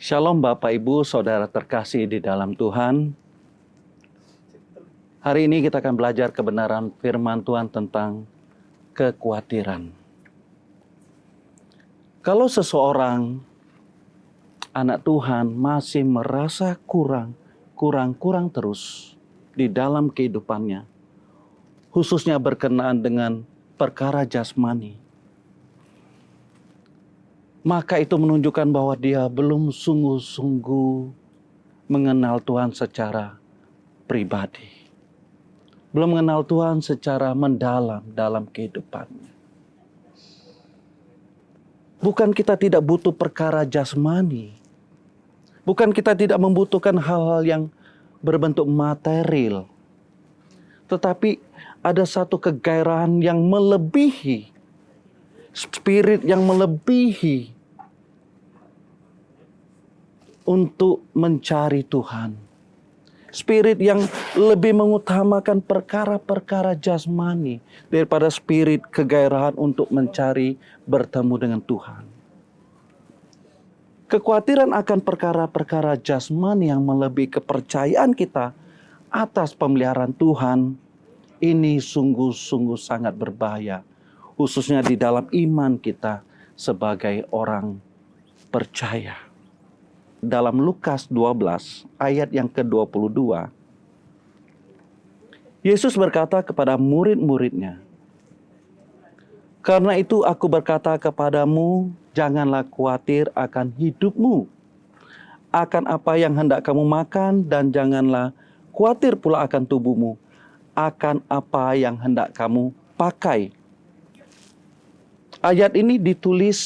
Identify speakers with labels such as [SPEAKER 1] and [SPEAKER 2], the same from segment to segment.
[SPEAKER 1] Shalom Bapak Ibu, Saudara terkasih di dalam Tuhan. Hari ini kita akan belajar kebenaran firman Tuhan tentang kekhawatiran. Kalau seseorang anak Tuhan masih merasa kurang terus di dalam kehidupannya, khususnya berkenaan dengan perkara jasmani, maka itu menunjukkan bahwa dia belum sungguh-sungguh mengenal Tuhan secara pribadi. Belum mengenal Tuhan secara mendalam dalam kehidupannya. Bukan kita tidak butuh perkara jasmani. Bukan kita tidak membutuhkan hal-hal yang berbentuk material. Tetapi ada satu kegairahan yang melebihi, spirit yang melebihi untuk mencari Tuhan. Spirit yang lebih mengutamakan perkara-perkara jasmani daripada spirit kegairahan untuk mencari bertemu dengan Tuhan. Kekhawatiran akan perkara-perkara jasmani yang melebihi kepercayaan kita atas pemeliharaan Tuhan, ini sungguh-sungguh sangat berbahaya, khususnya di dalam iman kita sebagai orang percaya. Dalam Lukas 12 ayat yang ke-22, Yesus berkata kepada murid-muridnya, "Karena itu aku berkata kepadamu, janganlah khawatir akan hidupmu, akan apa yang hendak kamu makan, dan janganlah khawatir pula akan tubuhmu, akan apa yang hendak kamu pakai." Ayat ini ditulis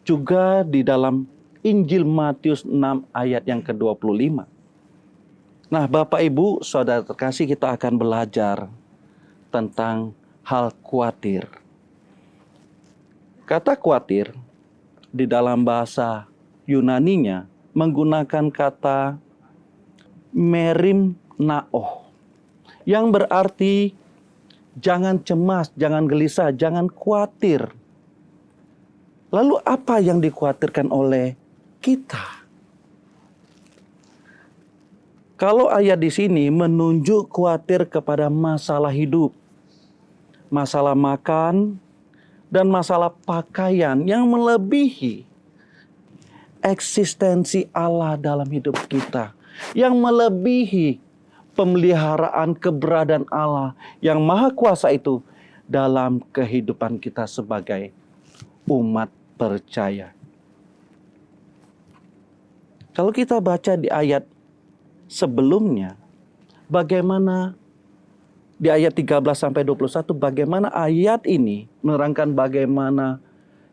[SPEAKER 1] juga di dalam Injil Matius 6 ayat yang ke-25. Nah, Bapak Ibu, Saudara terkasih, kita akan belajar tentang hal khawatir. Kata khawatir di dalam bahasa Yunaninya menggunakan kata merimnao, yang berarti jangan cemas, jangan gelisah, jangan khawatir. Lalu apa yang dikhawatirkan oleh kita? Kalau ayat di sini menunjuk khawatir kepada masalah hidup, masalah makan, dan masalah pakaian yang melebihi eksistensi Allah dalam hidup kita, yang melebihi pemeliharaan keberadaan Allah yang maha kuasa itu dalam kehidupan kita sebagai umat percaya. Kalau kita baca di ayat sebelumnya, bagaimana di ayat 13-21, bagaimana ayat ini menerangkan bagaimana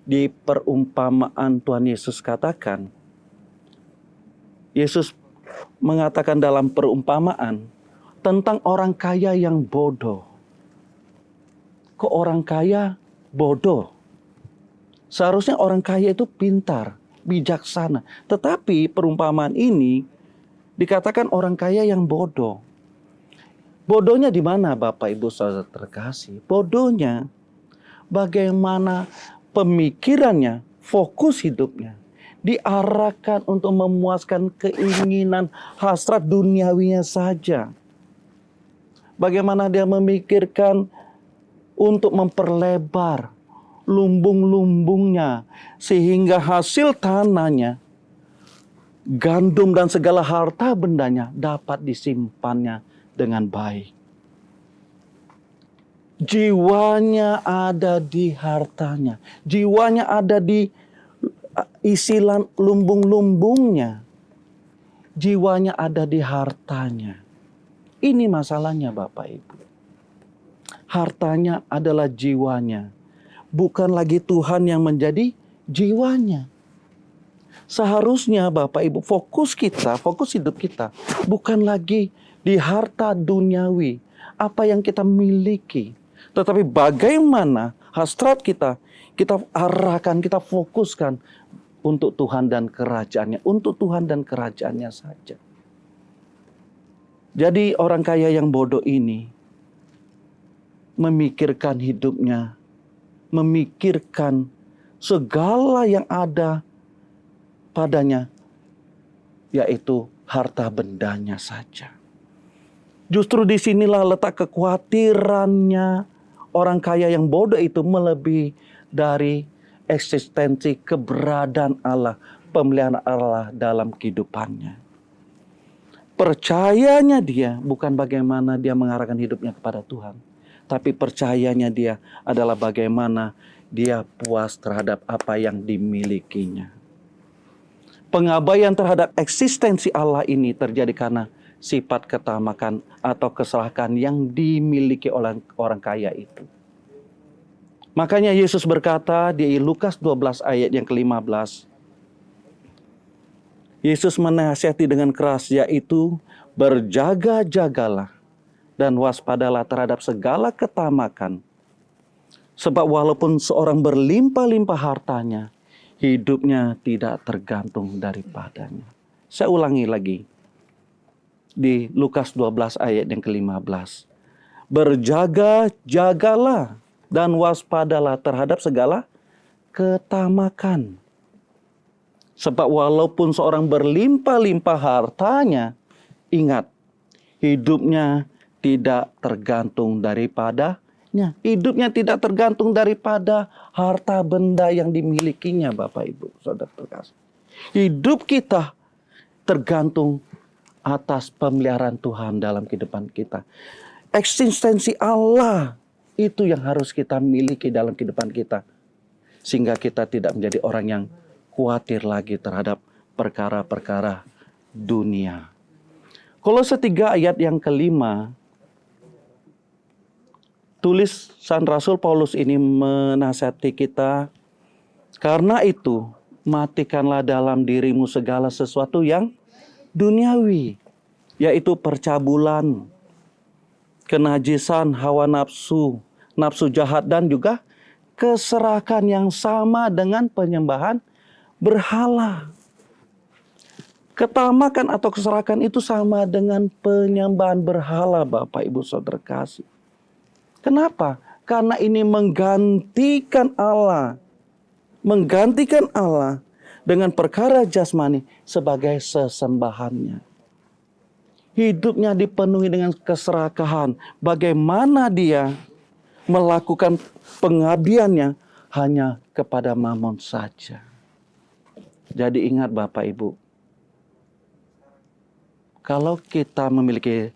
[SPEAKER 1] di perumpamaan Tuhan Yesus katakan. Yesus mengatakan dalam perumpamaan tentang orang kaya yang bodoh. Kok orang kaya bodoh? Seharusnya orang kaya itu pintar, bijaksana. Tetapi perumpamaan ini dikatakan orang kaya yang bodoh. Bodohnya di mana, Bapak Ibu Saudara terkasih? Bodohnya bagaimana pemikirannya, fokus hidupnya diarahkan untuk memuaskan keinginan hasrat duniawinya saja. Bagaimana dia memikirkan untuk memperlebar lumbung-lumbungnya sehingga hasil tanahnya, gandum dan segala harta bendanya dapat disimpannya dengan baik. Jiwanya ada di hartanya, jiwanya ada di isilan lumbung-lumbungnya, jiwanya ada di hartanya. Ini masalahnya Bapak Ibu. Hartanya adalah jiwanya, bukan lagi Tuhan yang menjadi jiwanya. Seharusnya Bapak Ibu fokus hidup kita bukan lagi di harta duniawi, apa yang kita miliki. Tetapi bagaimana hasrat kita arahkan, kita fokuskan untuk Tuhan dan kerajaannya. Untuk Tuhan dan kerajaannya saja. Jadi orang kaya yang bodoh ini memikirkan hidupnya, memikirkan segala yang ada padanya yaitu harta bendanya saja. Justru disinilah letak kekhawatirannya orang kaya yang bodoh itu, melebihi dari eksistensi keberadaan Allah, pemeliharaan Allah dalam kehidupannya. Percayanya dia bukan bagaimana dia mengarahkan hidupnya kepada Tuhan, tapi percayanya dia adalah bagaimana dia puas terhadap apa yang dimilikinya. Pengabaian terhadap eksistensi Allah ini terjadi karena sifat ketamakan atau kesalahan yang dimiliki oleh orang kaya itu. Makanya Yesus berkata di Lukas 12 ayat yang ke-15. Yesus menasihati dengan keras, yaitu berjaga-jagalah dan waspadalah terhadap segala ketamakan. Sebab walaupun seorang berlimpah-limpah hartanya, hidupnya tidak tergantung daripadanya. Saya ulangi lagi. Di Lukas 12 ayat yang ke-15. Berjaga-jagalah dan waspadalah terhadap segala ketamakan. Sebab walaupun seorang berlimpah-limpah hartanya, ingat, hidupnya tidak tergantung daripadanya. Hidupnya tidak tergantung daripada harta benda yang dimilikinya, Bapak Ibu, Saudara terkasih. Hidup kita tergantung atas pemeliharaan Tuhan dalam kehidupan kita. Eksistensi Allah itu yang harus kita miliki dalam kehidupan kita. Sehingga kita tidak menjadi orang yang khawatir lagi terhadap perkara-perkara dunia. Kolose 3 ayat yang ke-5. Tulisan Rasul Paulus ini menasihati kita. Karena itu, matikanlah dalam dirimu segala sesuatu yang duniawi, yaitu percabulan, kenajisan, hawa nafsu, nafsu jahat, dan juga keserakan yang sama dengan penyembahan berhala. Ketamakan atau keserakan itu sama dengan penyembahan berhala, Bapak Ibu Saudara kasih. Kenapa? Karena ini menggantikan Allah dengan perkara jasmani sebagai sesembahannya. Hidupnya dipenuhi dengan keserakahan. Bagaimana dia melakukan pengabdiannya hanya kepada Mammon saja. Jadi ingat Bapak Ibu, kalau kita memiliki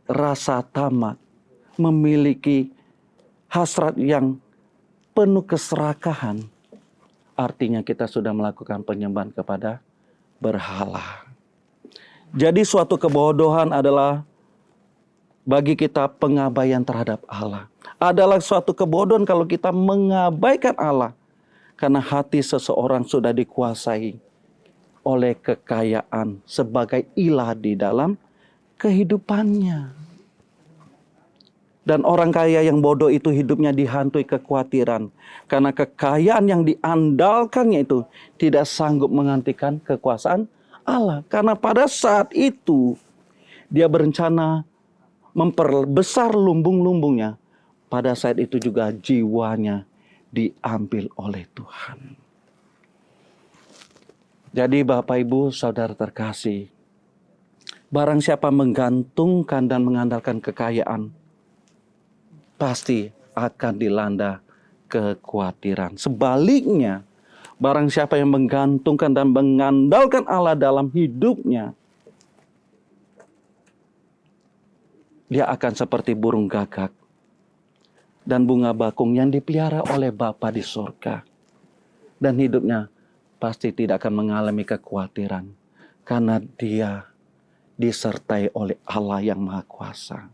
[SPEAKER 1] rasa tamak, memiliki hasrat yang penuh keserakahan, artinya kita sudah melakukan penyembahan kepada berhala. Jadi suatu kebodohan adalah bagi kita pengabaian terhadap Allah. Adalah suatu kebodohan kalau kita mengabaikan Allah. Karena hati seseorang sudah dikuasai oleh kekayaan sebagai ilah di dalam kehidupannya. Dan orang kaya yang bodoh itu hidupnya dihantui kekhawatiran. Karena kekayaan yang diandalkannya itu tidak sanggup menggantikan kekuasaan Allah. Karena pada saat itu dia berencana memperbesar lumbung-lumbungnya. Pada saat itu juga jiwanya diambil oleh Tuhan. Jadi Bapak Ibu Saudara terkasih, barang siapa menggantungkan dan mengandalkan kekayaan, pasti akan dilanda kekhawatiran. Sebaliknya, barang siapa yang menggantungkan dan mengandalkan Allah dalam hidupnya, dia akan seperti burung gagak dan bunga bakung yang dipelihara oleh Bapa di surga. Dan hidupnya pasti tidak akan mengalami kekhawatiran karena dia disertai oleh Allah yang Maha Kuasa.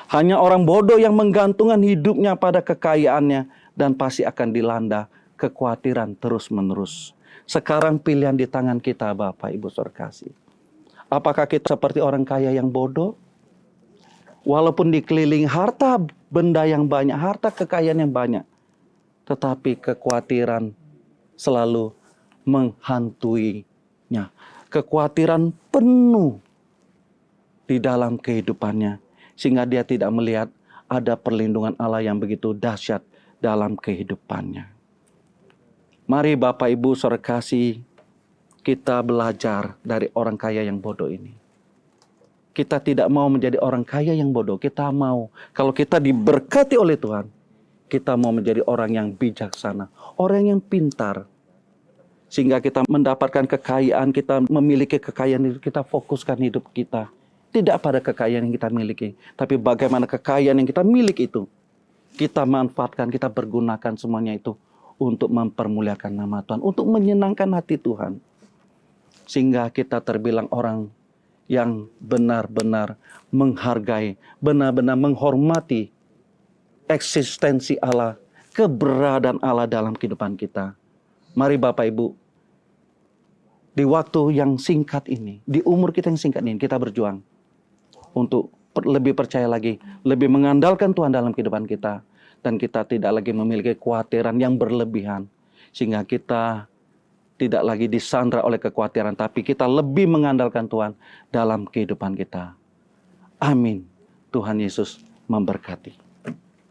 [SPEAKER 1] Hanya orang bodoh yang menggantungkan hidupnya pada kekayaannya dan pasti akan dilanda kekhawatiran terus-menerus. Sekarang pilihan di tangan kita, Bapak Ibu Saudara kasih. Apakah kita seperti orang kaya yang bodoh? Walaupun dikelilingi harta benda yang banyak, harta kekayaan yang banyak, tetapi kekhawatiran selalu menghantuinya. Kekhawatiran penuh di dalam kehidupannya, sehingga dia tidak melihat ada perlindungan Allah yang begitu dahsyat dalam kehidupannya. Mari Bapak Ibu Saudara kasih, kita belajar dari orang kaya yang bodoh ini. Kita tidak mau menjadi orang kaya yang bodoh. Kita mau, kalau kita diberkati oleh Tuhan, kita mau menjadi orang yang bijaksana, orang yang pintar. Sehingga kita mendapatkan kekayaan, kita memiliki kekayaan itu, kita fokuskan hidup kita. Tidak pada kekayaan yang kita miliki, tapi bagaimana kekayaan yang kita miliki itu, kita manfaatkan, kita pergunakan semuanya itu untuk mempermuliakan nama Tuhan, untuk menyenangkan hati Tuhan. Sehingga kita terbilang orang yang benar-benar menghargai, benar-benar menghormati eksistensi Allah, keberadaan Allah dalam kehidupan kita. Mari Bapak Ibu, di waktu yang singkat ini, di umur kita yang singkat ini, kita berjuang untuk lebih percaya lagi, lebih mengandalkan Tuhan dalam kehidupan kita. Dan kita tidak lagi memiliki kekhawatiran yang berlebihan. Sehingga kita tidak lagi disandra oleh kekhawatiran, tapi kita lebih mengandalkan Tuhan dalam kehidupan kita. Amin. Tuhan Yesus memberkati.